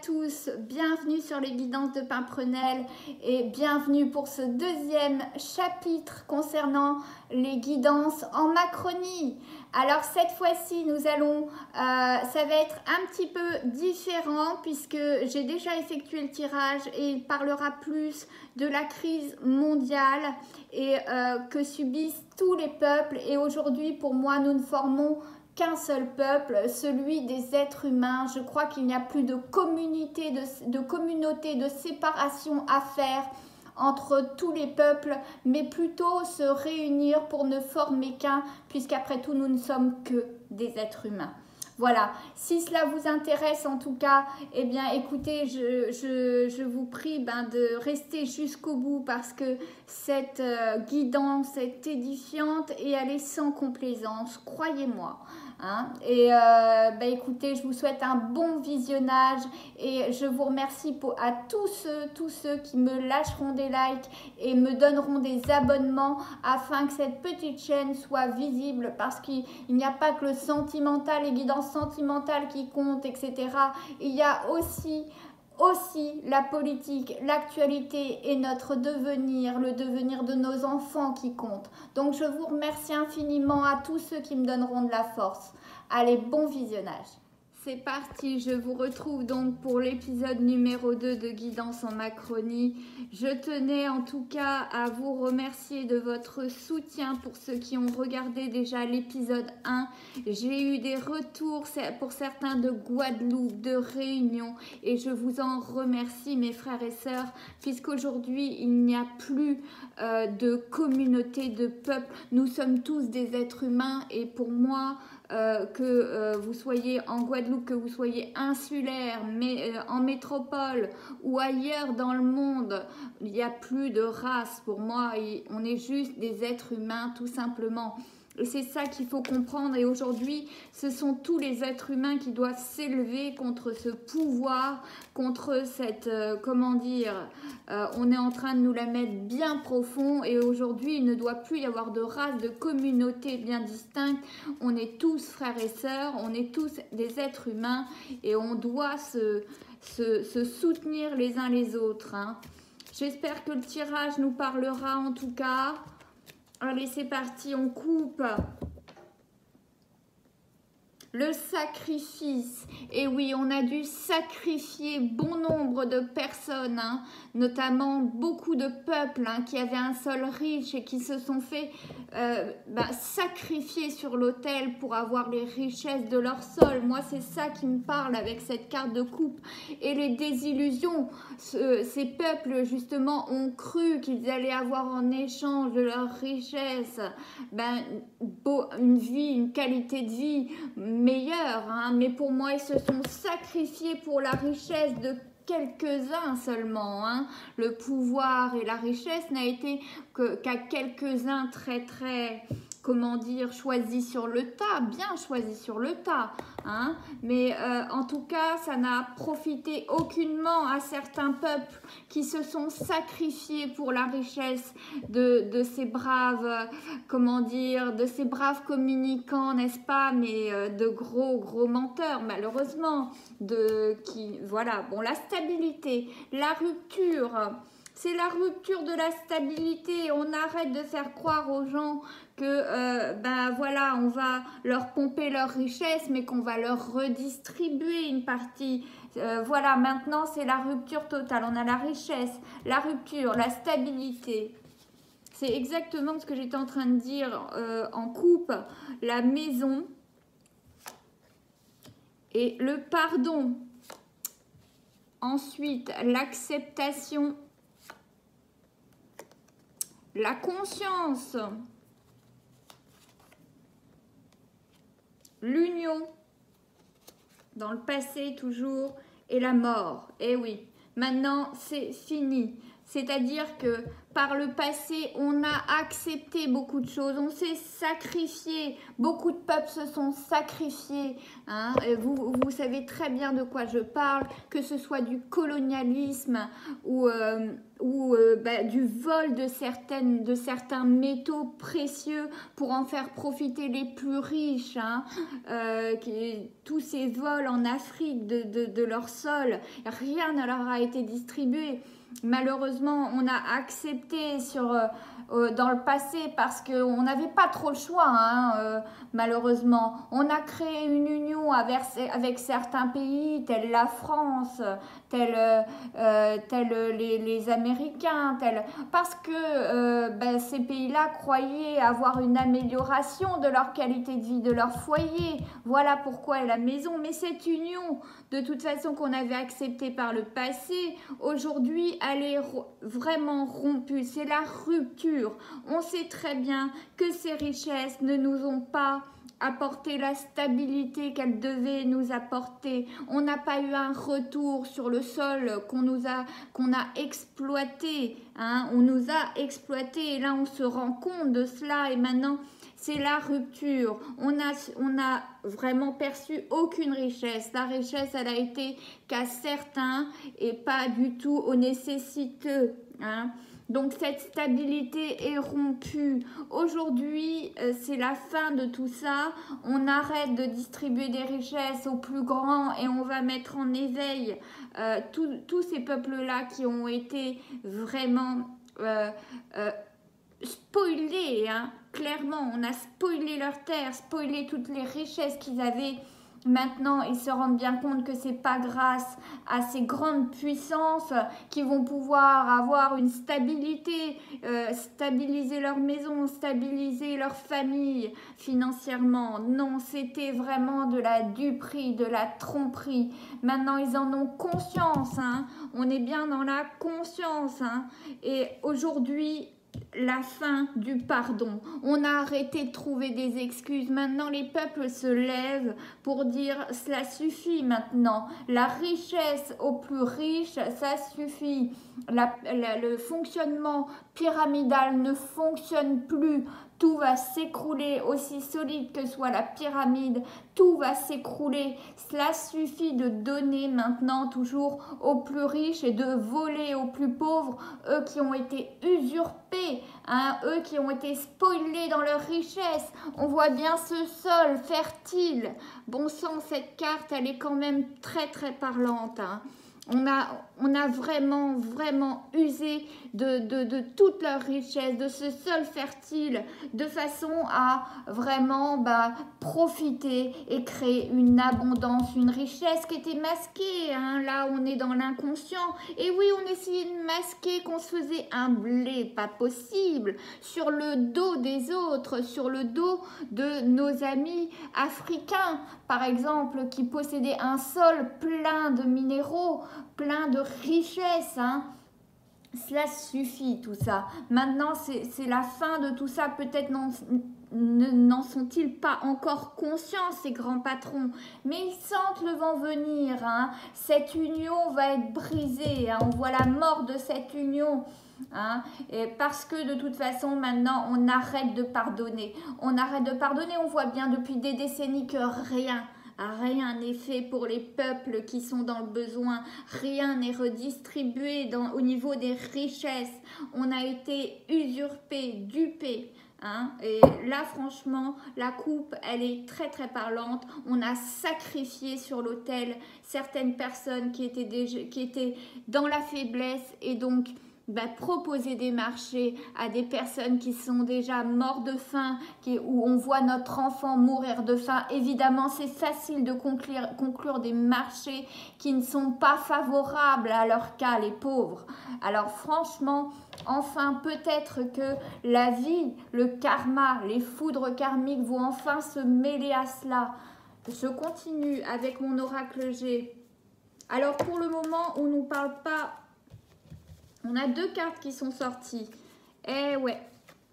tous, bienvenue sur les guidances de Pimprenelle et bienvenue pour ce deuxième chapitre concernant les guidances en Macronie. Alors cette fois-ci nous allons, ça va être un petit peu différent puisque j'ai déjà effectué le tirage et il parlera plus de la crise mondiale et que subissent tous les peuples, et aujourd'hui pour moi nous ne formons qu'un seul peuple, celui des êtres humains. Je crois qu'il n'y a plus de communauté, de séparation à faire entre tous les peuples, mais plutôt se réunir pour ne former qu'un, puisqu'après tout nous ne sommes que des êtres humains. Voilà, si cela vous intéresse en tout cas, eh bien écoutez, je vous prie de rester jusqu'au bout parce que cette guidance est édifiante et elle est sans complaisance, croyez-moi. Hein. Et écoutez, je vous souhaite un bon visionnage et je vous remercie à tous ceux qui me lâcheront des likes et me donneront des abonnements afin que cette petite chaîne soit visible, parce qu'il n'y a pas que le sentimental, les guidances sentimentales qui comptent, etc. Il y a aussi la politique, l'actualité et notre devenir, le devenir de nos enfants qui compte. Donc je vous remercie infiniment à tous ceux qui me donneront de la force. Allez, bon visionnage. C'est parti, je vous retrouve donc pour l'épisode numéro 2 de Guidance en Macronie. Je tenais en tout cas à vous remercier de votre soutien pour ceux qui ont regardé déjà l'épisode 1. J'ai eu des retours pour certains de Guadeloupe, de Réunion, et je vous en remercie mes frères et sœurs, puisqu'aujourd'hui il n'y a plus de communauté, de peuple. Nous sommes tous des êtres humains et pour moi, que vous soyez en Guadeloupe, que vous soyez insulaire, mais en métropole ou ailleurs dans le monde, il n'y a plus de race. Pour moi, on est juste des êtres humains tout simplement. Et c'est ça qu'il faut comprendre. Et aujourd'hui, ce sont tous les êtres humains qui doivent s'élever contre ce pouvoir, contre cette, on est en train de nous la mettre bien profond. Et aujourd'hui, il ne doit plus y avoir de race, de communauté bien distincte. On est tous frères et sœurs, on est tous des êtres humains et on doit se soutenir les uns les autres. Hein. J'espère que le tirage nous parlera en tout cas. Allez, c'est parti, on coupe. Le sacrifice. Et oui, on a dû sacrifier bon nombre de personnes, hein, notamment beaucoup de peuples qui avaient un sol riche et qui se sont fait sacrifier sur l'autel pour avoir les richesses de leur sol. Moi, c'est ça qui me parle avec cette carte de coupe. Et les désillusions, ces peuples, justement, ont cru qu'ils allaient avoir en échange de leur richesse une vie, une qualité de vie meilleure, hein, mais pour moi ils se sont sacrifiés pour la richesse de quelques-uns seulement, hein. Le pouvoir et la richesse n'a été qu'à quelques-uns très choisis sur le tas, bien choisis sur le tas, hein. Mais en tout cas, ça n'a profité aucunement à certains peuples qui se sont sacrifiés pour la richesse de ces braves, de ces braves communicants, n'est-ce pas, mais de gros menteurs, malheureusement, la stabilité, la rupture. C'est la rupture de la stabilité. On arrête de faire croire aux gens que on va leur pomper leur richesse, mais qu'on va leur redistribuer une partie. Maintenant c'est la rupture totale. On a la richesse, la rupture, la stabilité. C'est exactement ce que j'étais en train de dire en coupe. La maison et le pardon. Ensuite, l'acceptation. La conscience, l'union, dans le passé toujours, et la mort. Eh oui, maintenant c'est fini. C'est-à-dire que par le passé, on a accepté beaucoup de choses, on s'est sacrifié, beaucoup de peuples se sont sacrifiés. Hein. Vous savez très bien de quoi je parle, que ce soit du colonialisme ou du vol de certains métaux précieux pour en faire profiter les plus riches. Hein. Tous ces vols en Afrique de leur sol, rien ne leur a été distribué. Malheureusement, on a accepté dans le passé parce qu'on n'avait pas trop le choix, hein, malheureusement. On a créé une union avec certains pays, tels la France, tels les Américains, parce que ces pays-là croyaient avoir une amélioration de leur qualité de vie, de leur foyer. Voilà pourquoi est la maison. Mais cette union, de toute façon, qu'on avait acceptée par le passé, aujourd'hui, elle est vraiment rompue. C'est la rupture. On sait très bien que ces richesses ne nous ont pas apporté la stabilité qu'elles devaient nous apporter. On n'a pas eu un retour sur le sol qu'on a exploité. Hein. On nous a exploité et là on se rend compte de cela et maintenant c'est la rupture. On a vraiment perçu aucune richesse. La richesse, elle a été qu'à certains et pas du tout aux nécessiteux. Hein. Donc cette stabilité est rompue. Aujourd'hui, c'est la fin de tout ça. On arrête de distribuer des richesses aux plus grands et on va mettre en éveil tous ces peuples-là qui ont été vraiment spoilés. Hein. Clairement, on a spoilé leurs terres, spoilé toutes les richesses qu'ils avaient. Maintenant, ils se rendent bien compte que c'est pas grâce à ces grandes puissances qui vont pouvoir avoir une stabilité, stabiliser leur maison, stabiliser leur famille financièrement. Non, c'était vraiment de la duperie, de la tromperie. Maintenant, ils en ont conscience. Hein. On est bien dans la conscience. Hein. Et aujourd'hui, la fin du pardon. On a arrêté de trouver des excuses. Maintenant, les peuples se lèvent pour dire cela suffit maintenant. La richesse aux plus riches, ça suffit. Le fonctionnement pyramidal ne fonctionne plus. Tout va s'écrouler, aussi solide que soit la pyramide, tout va s'écrouler. Cela suffit de donner maintenant toujours aux plus riches et de voler aux plus pauvres, eux qui ont été usurpés, hein, eux qui ont été spoilés dans leur richesse. On voit bien ce sol fertile. Bon sang, cette carte, elle est quand même très très parlante. Hein. On a vraiment, vraiment usé de toute leur richesse, de ce sol fertile, de façon à vraiment profiter et créer une abondance, une richesse qui était masquée. Hein. Là, on est dans l'inconscient. Et oui, on essayait de masquer qu'on se faisait un blé, pas possible, sur le dos des autres, sur le dos de nos amis africains, par exemple, qui possédaient un sol plein de minéraux, plein de richesses. Hein. Cela suffit tout ça. Maintenant, c'est la fin de tout ça. Peut-être n'en sont-ils pas encore conscients, ces grands patrons, mais ils sentent le vent venir. Hein. Cette union va être brisée. Hein. On voit la mort de cette union. Hein, et parce que de toute façon maintenant on arrête de pardonner. On arrête de pardonner. On voit bien depuis des décennies que rien n'est fait pour les peuples qui sont dans le besoin. Rien n'est redistribué au niveau des richesses. On a été usurpé, dupé. Hein, et là franchement la coupe elle est très très parlante. On a sacrifié sur l'autel certaines personnes qui étaient dans la faiblesse et donc proposer des marchés à des personnes qui sont déjà mortes de faim, où on voit notre enfant mourir de faim. Évidemment, c'est facile de conclure des marchés qui ne sont pas favorables à leur cas, les pauvres. Alors franchement, enfin, peut-être que la vie, le karma, les foudres karmiques vont enfin se mêler à cela. Je continue avec mon oracle G. Alors pour le moment, on ne nous parle pas. On a deux cartes qui sont sorties. Eh ouais,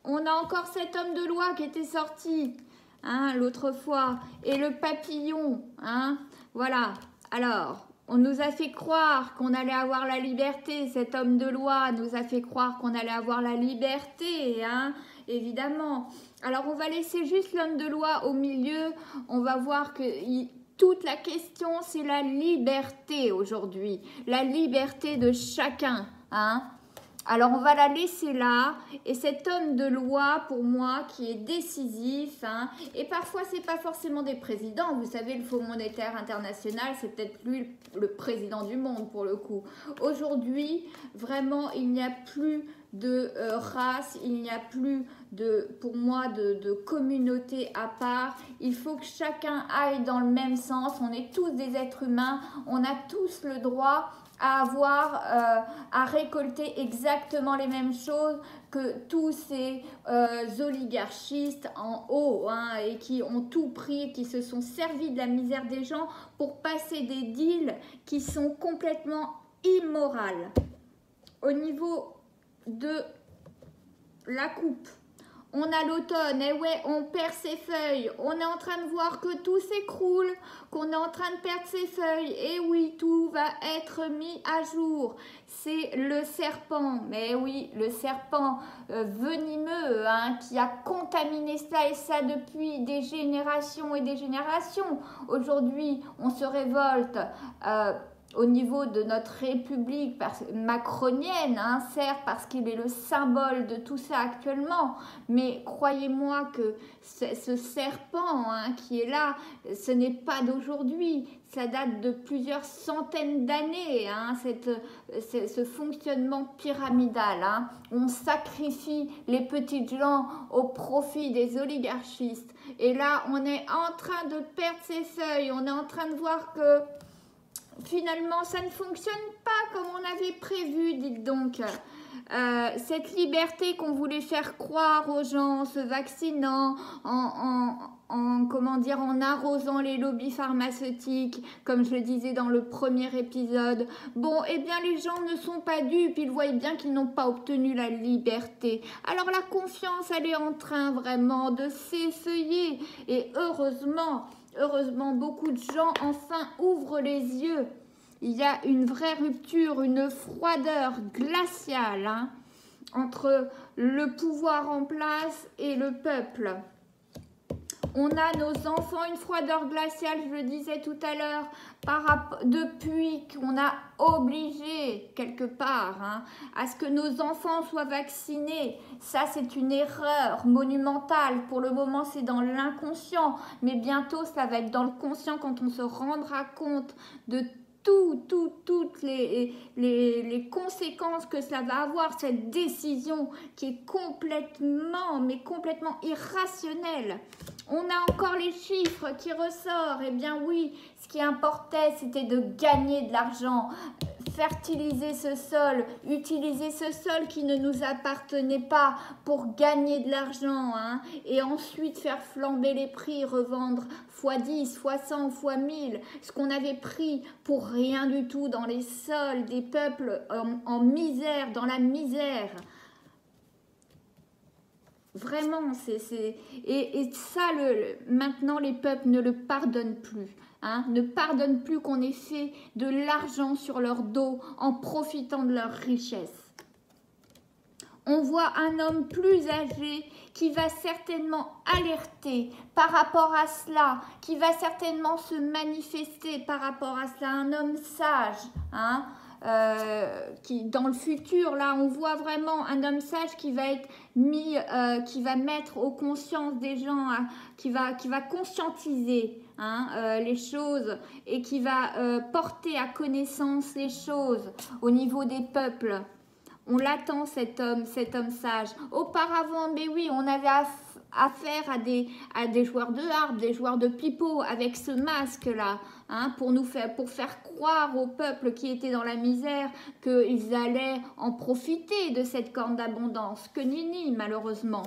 on a encore cet homme de loi qui était sorti, hein, l'autre fois. Et le papillon, hein, voilà. Alors, On nous a fait croire qu'on allait avoir la liberté, cet homme de loi nous a fait croire qu'on allait avoir la liberté, hein, évidemment. Alors on va laisser juste l'homme de loi au milieu, on va voir que toute la question c'est la liberté aujourd'hui, la liberté de chacun, hein. Alors on va la laisser là, et cet homme de loi pour moi qui est décisif, hein, et parfois c'est pas forcément des présidents, vous savez le Fonds monétaire international c'est peut-être lui le président du monde pour le coup. Aujourd'hui vraiment il n'y a plus de race, il n'y a plus pour moi de communauté à part, il faut que chacun aille dans le même sens, on est tous des êtres humains, on a tous le droit à avoir, à récolter exactement les mêmes choses que tous ces oligarchistes en haut, hein, et qui ont tout pris, qui se sont servis de la misère des gens pour passer des deals qui sont complètement immorales. Au niveau de la coupe, on a l'automne, et ouais, on perd ses feuilles, on est en train de voir que tout s'écroule, qu'on est en train de perdre ses feuilles, et oui, tout va être mis à jour. C'est le serpent, mais oui, le serpent venimeux, hein, qui a contaminé ça et ça depuis des générations et des générations. Aujourd'hui, on se révolte au niveau de notre république macronienne, hein, certes, parce qu'il est le symbole de tout ça actuellement, mais croyez-moi que ce serpent, hein, qui est là, ce n'est pas d'aujourd'hui, ça date de plusieurs centaines d'années, hein, ce fonctionnement pyramidal, hein. On sacrifie les petites gens au profit des oligarchistes, et là on est en train de perdre ses feuilles, on est en train de voir que finalement, ça ne fonctionne pas comme on avait prévu, dites donc. Cette liberté qu'on voulait faire croire aux gens en se vaccinant, comment dire, en arrosant les lobbies pharmaceutiques, comme je le disais dans le premier épisode. Bon, eh bien, les gens ne sont pas dupes, ils voient bien qu'ils n'ont pas obtenu la liberté. Alors, la confiance, elle est en train vraiment de s'effeuiller. Et heureusement, beaucoup de gens enfin ouvrent les yeux. Il y a une vraie rupture, une froideur glaciale, hein, entre le pouvoir en place et le peuple. On a nos enfants, une froideur glaciale, je le disais tout à l'heure, depuis qu'on a obligé, quelque part, hein, à ce que nos enfants soient vaccinés. Ça, c'est une erreur monumentale. Pour le moment, c'est dans l'inconscient, mais bientôt, ça va être dans le conscient quand on se rendra compte de toutes les conséquences que ça va avoir, cette décision qui est complètement irrationnelle. On a encore les chiffres qui ressortent. Eh bien oui, ce qui importait, c'était de gagner de l'argent, fertiliser ce sol, utiliser ce sol qui ne nous appartenait pas pour gagner de l'argent, hein, et ensuite faire flamber les prix, revendre x10, x100, x1000, ce qu'on avait pris pour rien du tout dans les sols des peuples en misère, dans la misère. Vraiment, et ça, maintenant, les peuples ne le pardonnent plus. Hein, ne pardonnent plus qu'on ait fait de l'argent sur leur dos en profitant de leur richesse. On voit un homme plus âgé qui va certainement alerter par rapport à cela, qui va certainement se manifester par rapport à cela, un homme sage, hein, qui dans le futur, là, on voit vraiment un homme sage qui va être mis, qui va mettre aux consciences des gens, hein, qui va conscientiser, hein, les choses et qui va porter à connaissance les choses au niveau des peuples. On l'attend, cet homme sage. Auparavant, mais oui, on avait affaire à des joueurs de harpe, des joueurs de pipeau avec ce masque-là, hein, pour faire croire au peuple qui était dans la misère qu'ils allaient en profiter de cette corne d'abondance. Que nini, malheureusement.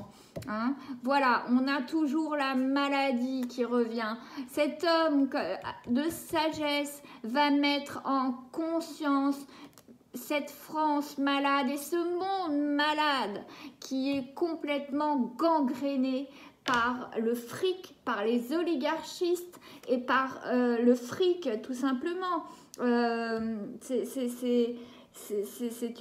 Hein. Voilà, on a toujours la maladie qui revient. Cet homme de sagesse va mettre en conscience cette France malade et ce monde malade qui est complètement gangréné par le fric, par les oligarchistes et par le fric tout simplement. C'est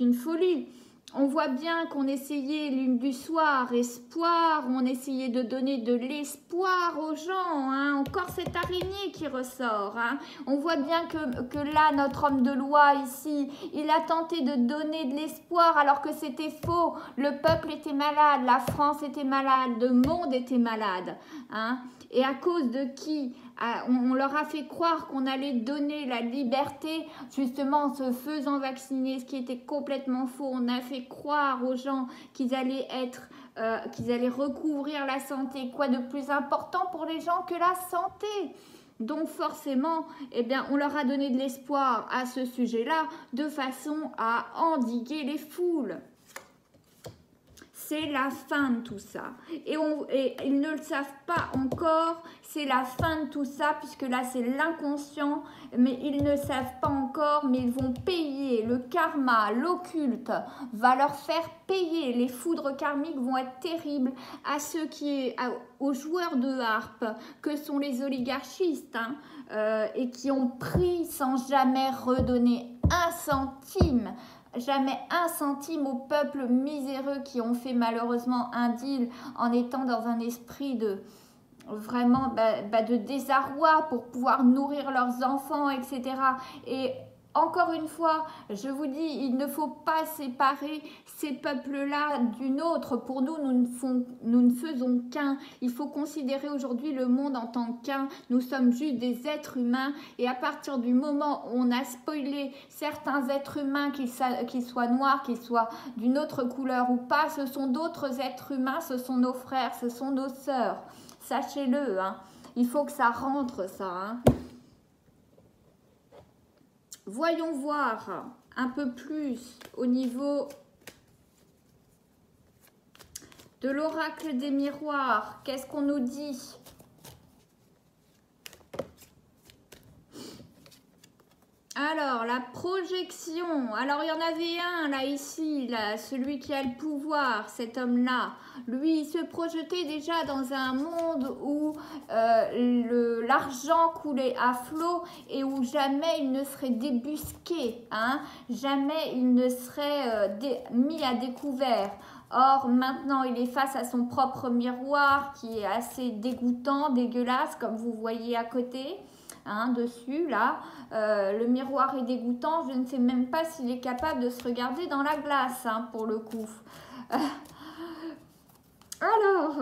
une folie. On voit bien qu'on essayait lune du soir, espoir, on essayait de donner de l'espoir aux gens, hein. Encore cette araignée qui ressort, hein. On voit bien que là, notre homme de loi ici, il a tenté de donner de l'espoir alors que c'était faux. Le peuple était malade, la France était malade, le monde était malade, hein. Et à cause de qui? On leur a fait croire qu'on allait donner la liberté, justement en se faisant vacciner, ce qui était complètement faux. On a fait croire aux gens qu'ils allaient qu'ils allaient recouvrir la santé. Quoi de plus important pour les gens que la santé? Donc forcément, eh bien, on leur a donné de l'espoir à ce sujet-là, de façon à endiguer les foules. C'est la fin de tout ça. Et ils ne le savent pas encore, c'est la fin de tout ça, puisque là c'est l'inconscient, mais ils ne savent pas encore, mais ils vont payer. Le karma, l'occulte va leur faire payer. Les foudres karmiques vont être terribles aux joueurs de harpe, que sont les oligarchistes, hein, et qui ont pris sans jamais redonner un centime. Jamais un centime au peuple miséreux qui ont fait malheureusement un deal en étant dans un esprit de vraiment de désarroi pour pouvoir nourrir leurs enfants, etc. Et encore une fois, je vous dis, il ne faut pas séparer ces peuples-là d'une autre. Pour nous, nous ne faisons qu'un. Il faut considérer aujourd'hui le monde en tant qu'un. Nous sommes juste des êtres humains. Et à partir du moment où on a spoilé certains êtres humains, qu'ils soient noirs, qu'ils soient d'une autre couleur ou pas, ce sont d'autres êtres humains, ce sont nos frères, ce sont nos sœurs. Sachez-le, hein. Il faut que ça rentre, ça, hein. Voyons voir un peu plus au niveau de l'oracle des miroirs. Qu'est-ce qu'on nous dit? Alors, la projection. Alors, il y en avait un, là, ici, là, celui qui a le pouvoir, cet homme-là. Lui, il se projetait déjà dans un monde où l'argent coulait à flot et où jamais il ne serait débusqué, hein, jamais il ne serait mis à découvert. Or, maintenant, il est face à son propre miroir qui est assez dégoûtant, dégueulasse, comme vous voyez à côté. Hein, dessus, là, le miroir est dégoûtant, je ne sais même pas s'il est capable de se regarder dans la glace, hein, pour le coup. Alors,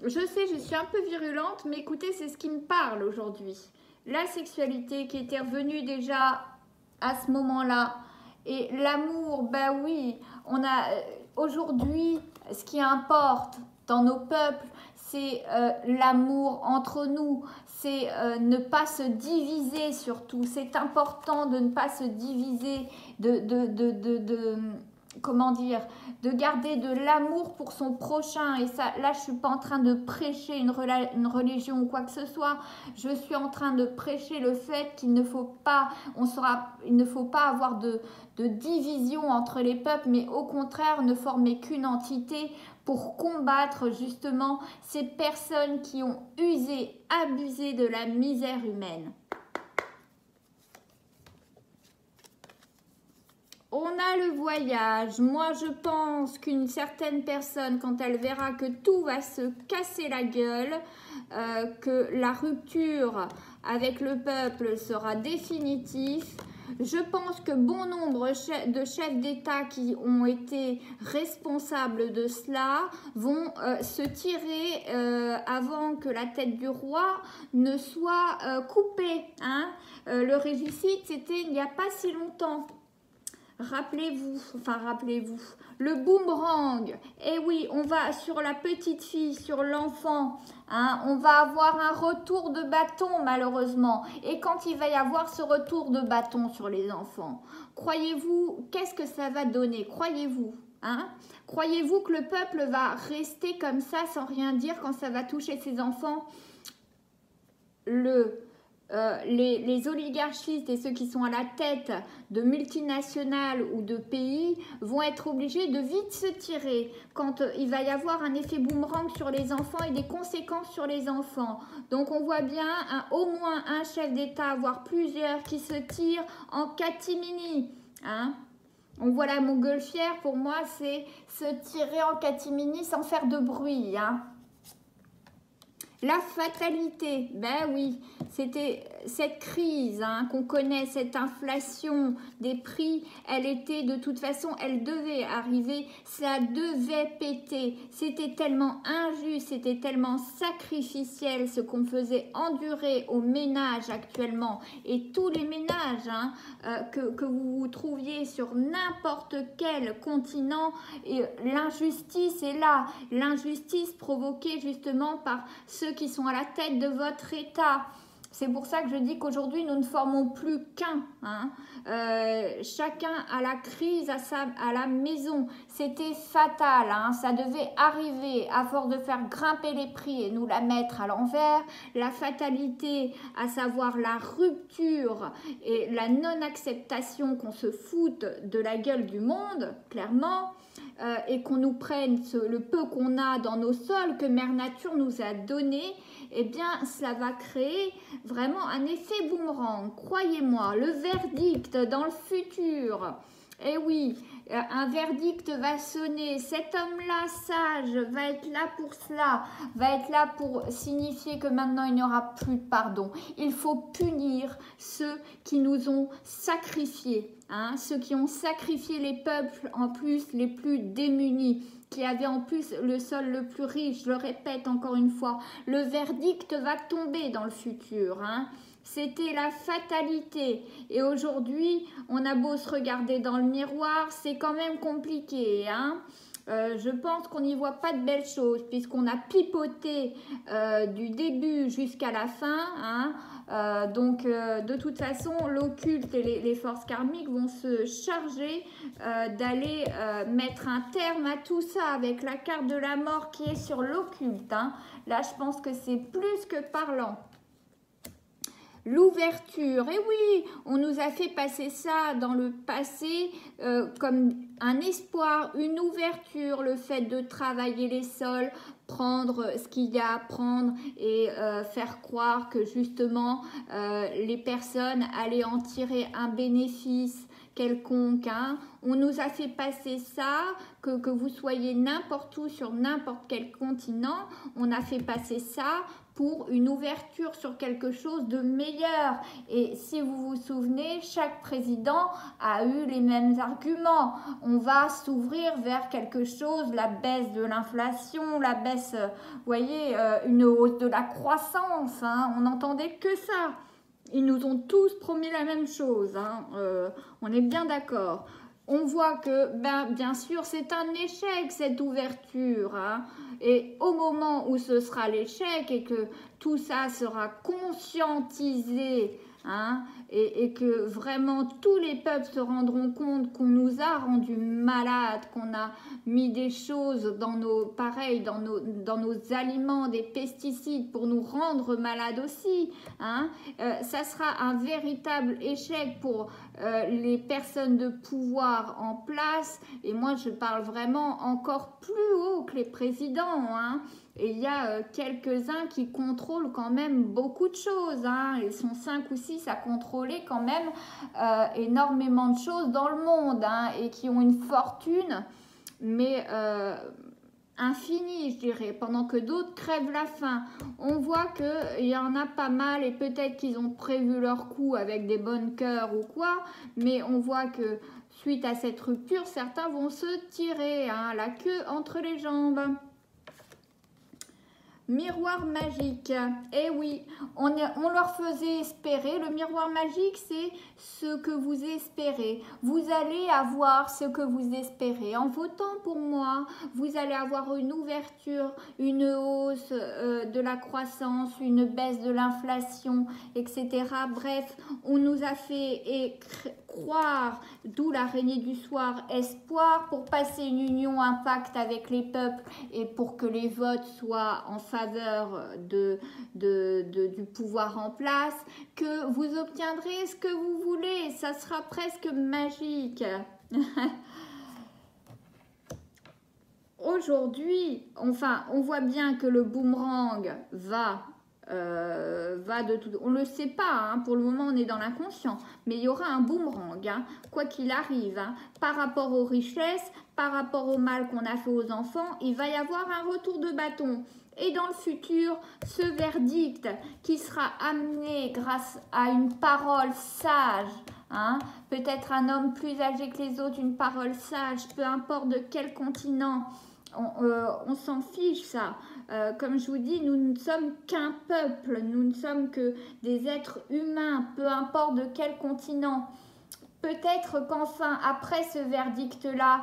je sais, je suis un peu virulente, mais écoutez, c'est ce qui me parle aujourd'hui. La sexualité qui était revenue déjà à ce moment-là, et l'amour, bah oui, on a aujourd'hui, ce qui importe dans nos peuples, c'est l'amour entre nous, c'est ne pas se diviser surtout. C'est important de ne pas se diviser, comment dire, de garder de l'amour pour son prochain. Et ça, là, je ne suis pas en train de prêcher une religion ou quoi que ce soit. Je suis en train de prêcher le fait qu'il ne faut pas, il ne faut pas avoir de division entre les peuples, mais au contraire, ne former qu'une entité pour combattre justement ces personnes qui ont usé, abusé de la misère humaine. On a le voyage. Moi, je pense qu'une certaine personne, quand elle verra que tout va se casser la gueule, que la rupture avec le peuple sera définitive, je pense que bon nombre de chefs d'État qui ont été responsables de cela vont se tirer avant que la tête du roi ne soit coupée, hein. Le régicide, c'était il n'y a pas si longtemps. Rappelez-vous, le boomerang, eh oui, on va sur la petite fille, sur l'enfant, hein, on va avoir un retour de bâton malheureusement. Et quand il va y avoir ce retour de bâton sur les enfants, croyez-vous, qu'est-ce que ça va donner? Croyez-vous, hein? Croyez-vous que le peuple va rester comme ça sans rien dire quand ça va toucher ses enfants? les oligarchistes et ceux qui sont à la tête de multinationales ou de pays vont être obligés de vite se tirer quand il va y avoir un effet boomerang sur les enfants et des conséquences sur les enfants. Donc on voit bien au moins un chef d'État, voire plusieurs, qui se tirent en catimini. Hein? On voit la montgolfière, pour moi, c'est se tirer en catimini sans faire de bruit. Hein? La fatalité, ben oui, c'était cette crise qu'on connaît, cette inflation des prix, elle était de toute façon, elle devait arriver, ça devait péter. C'était tellement injuste, c'était tellement sacrificiel ce qu'on faisait endurer aux ménages actuellement. Et tous les ménages que vous trouviez sur n'importe quel continent, l'injustice est là. L'injustice provoquée justement par ceux qui sont à la tête de votre État. C'est pour ça que je dis qu'aujourd'hui, nous ne formons plus qu'un. Chacun a la crise à la maison. C'était fatal. Ça devait arriver à force de faire grimper les prix et nous la mettre à l'envers. La fatalité, à savoir la rupture et la non-acceptation qu'on se foute de la gueule du monde, clairement. Et qu'on nous prenne le peu qu'on a dans nos sols, que Mère Nature nous a donné, eh bien, ça va créer vraiment un effet boomerang. Croyez-moi, le verdict dans le futur, eh oui, un verdict va sonner. Cet homme-là, sage, va être là pour cela, va être là pour signifier que maintenant, il n'y aura plus de pardon. Il faut punir ceux qui nous ont sacrifiés. Ceux qui ont sacrifié les peuples, en plus les plus démunis, qui avaient en plus le sol le plus riche. Je le répète encore une fois, le verdict va tomber dans le futur. C'était la fatalité. Et aujourd'hui, on a beau se regarder dans le miroir, c'est quand même compliqué. Je pense qu'on n'y voit pas de belles choses, puisqu'on a pipoté du début jusqu'à la fin. Donc, de toute façon, l'occulte et les forces karmiques vont se charger d'aller mettre un terme à tout ça avec la carte de la mort qui est sur l'occulte. Là, je pense que c'est plus que parlant. L'ouverture, et oui, on nous a fait passer ça dans le passé comme un espoir, une ouverture, le fait de travailler les sols, prendre ce qu'il y a à prendre et faire croire que justement les personnes allaient en tirer un bénéfice quelconque. On nous a fait passer ça, que vous soyez n'importe où sur n'importe quel continent, on a fait passer ça pour une ouverture sur quelque chose de meilleur. Et si vous vous souvenez, chaque président a eu les mêmes arguments. On va s'ouvrir vers quelque chose, la baisse de l'inflation, la baisse, vous voyez, une hausse de la croissance. On n'entendait que ça. Ils nous ont tous promis la même chose. On est bien d'accord. On voit que, bien sûr, c'est un échec, cette ouverture. Et au moment où ce sera l'échec et que tout ça sera conscientisé, et que vraiment tous les peuples se rendront compte qu'on nous a rendus malades, qu'on a mis des choses dans dans nos aliments, des pesticides pour nous rendre malades aussi. Ça sera un véritable échec pour les personnes de pouvoir en place. Et moi, je parle vraiment encore plus haut que les présidents. Et il y a quelques-uns qui contrôlent quand même beaucoup de choses. Ils sont 5 ou 6 à contrôler quand même énormément de choses dans le monde et qui ont une fortune, mais infinie, je dirais, pendant que d'autres crèvent la faim. On voit qu'il y en a pas mal et peut-être qu'ils ont prévu leur coup avec des bonnes cœurs ou quoi, mais on voit que suite à cette rupture, certains vont se tirer la queue entre les jambes. Miroir magique, eh oui, on leur faisait espérer, le miroir magique c'est ce que vous espérez, vous allez avoir ce que vous espérez, en votant pour moi, vous allez avoir une ouverture, une hausse de la croissance, une baisse de l'inflation, etc. Bref, on nous a fait croire, d'où l'araignée du soir, espoir pour passer une union impacte avec les peuples et pour que les votes soient en faveur du pouvoir en place, que vous obtiendrez ce que vous voulez, ça sera presque magique. Aujourd'hui, enfin, on voit bien que le boomerang va de tout. On ne le sait pas, hein, pour le moment on est dans l'inconscient, mais il y aura un boomerang, hein, quoi qu'il arrive, hein, par rapport aux richesses, par rapport au mal qu'on a fait aux enfants, il va y avoir un retour de bâton. Et dans le futur, ce verdict qui sera amené grâce à une parole sage, hein, peut-être un homme plus âgé que les autres, une parole sage, peu importe de quel continent, on s'en fiche ça. Comme je vous dis, nous ne sommes qu'un peuple, nous ne sommes que des êtres humains, peu importe de quel continent. Peut-être qu'enfin, après ce verdict-là,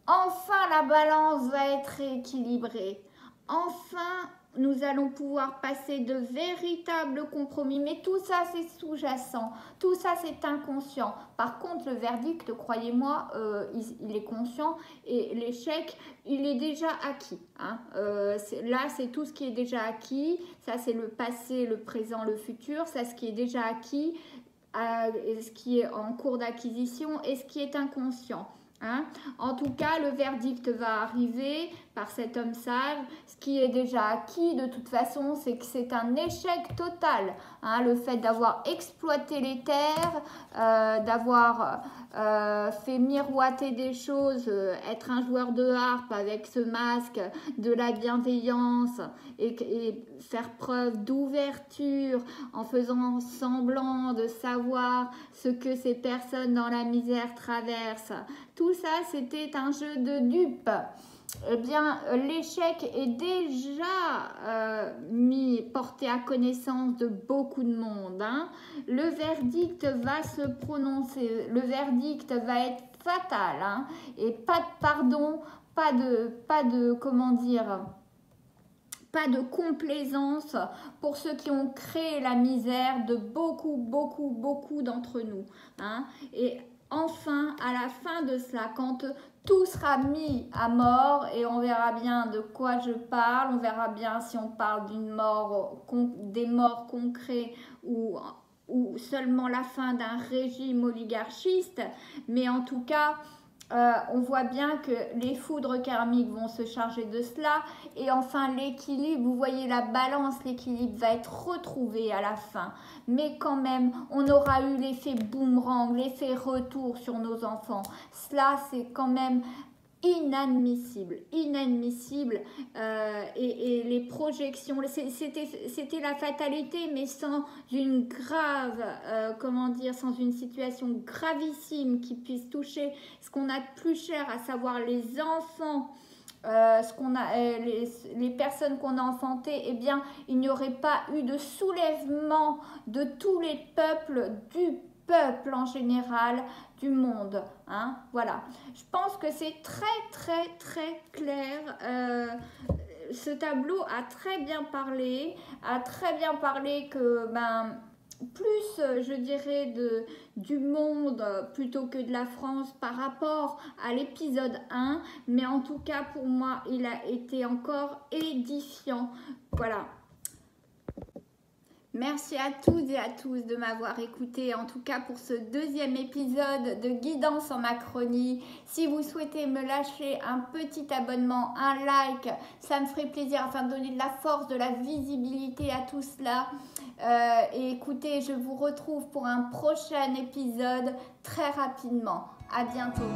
enfin la balance va être équilibrée. Enfin, nous allons pouvoir passer de véritables compromis. Mais tout ça, c'est sous-jacent. Tout ça, c'est inconscient. Par contre, le verdict, croyez-moi, il est conscient. Et l'échec, il est déjà acquis. Hein. Là, c'est tout ce qui est déjà acquis. Ça, c'est le passé, le présent, le futur. Ça, ce qui est déjà acquis, ce qui est en cours d'acquisition et ce qui est inconscient. Hein? En tout cas, le verdict va arriver par cet homme sage. Ce qui est déjà acquis de toute façon, c'est que c'est un échec total. Hein? Le fait d'avoir exploité les terres, d'avoir fait miroiter des choses, être un joueur de harpe avec ce masque, de la bienveillance et faire preuve d'ouverture en faisant semblant de savoir ce que ces personnes dans la misère traversent. Tout ça, c'était un jeu de dupes. Eh bien, l'échec est déjà porté à connaissance de beaucoup de monde. Hein. Le verdict va se prononcer. Le verdict va être fatal. Hein. Et pas de pardon, pas de comment dire, pas de complaisance pour ceux qui ont créé la misère de beaucoup d'entre nous. Hein. Et enfin, à la fin de cela, quand tout sera mis à mort et on verra bien de quoi je parle, on verra bien si on parle d'une mort, des morts concrets ou seulement la fin d'un régime oligarchiste, mais en tout cas, on voit bien que les foudres karmiques vont se charger de cela et enfin l'équilibre, vous voyez la balance, l'équilibre va être retrouvé à la fin, mais quand même on aura eu l'effet boomerang, l'effet retour sur nos enfants. Cela c'est quand même inadmissible et les projections, c'était la fatalité mais sans une grave, comment dire, sans une situation gravissime qui puisse toucher ce qu'on a de plus cher, à savoir les enfants, les personnes qu'on a enfantées, eh bien il n'y aurait pas eu de soulèvement de tous les peuples, du peuple en général, du monde. Hein, voilà. Je pense que c'est très clair. Ce tableau a très bien parlé que plus, je dirais, du monde plutôt que de la France par rapport à l'épisode 1, mais en tout cas pour moi il a été encore édifiant. Voilà. Merci à toutes et à tous de m'avoir écouté, en tout cas pour ce deuxième épisode de Guidance en Macronie. Si vous souhaitez me lâcher un petit abonnement, un like, ça me ferait plaisir afin de donner de la force, de la visibilité à tout cela. Et écoutez, je vous retrouve pour un prochain épisode très rapidement. À bientôt.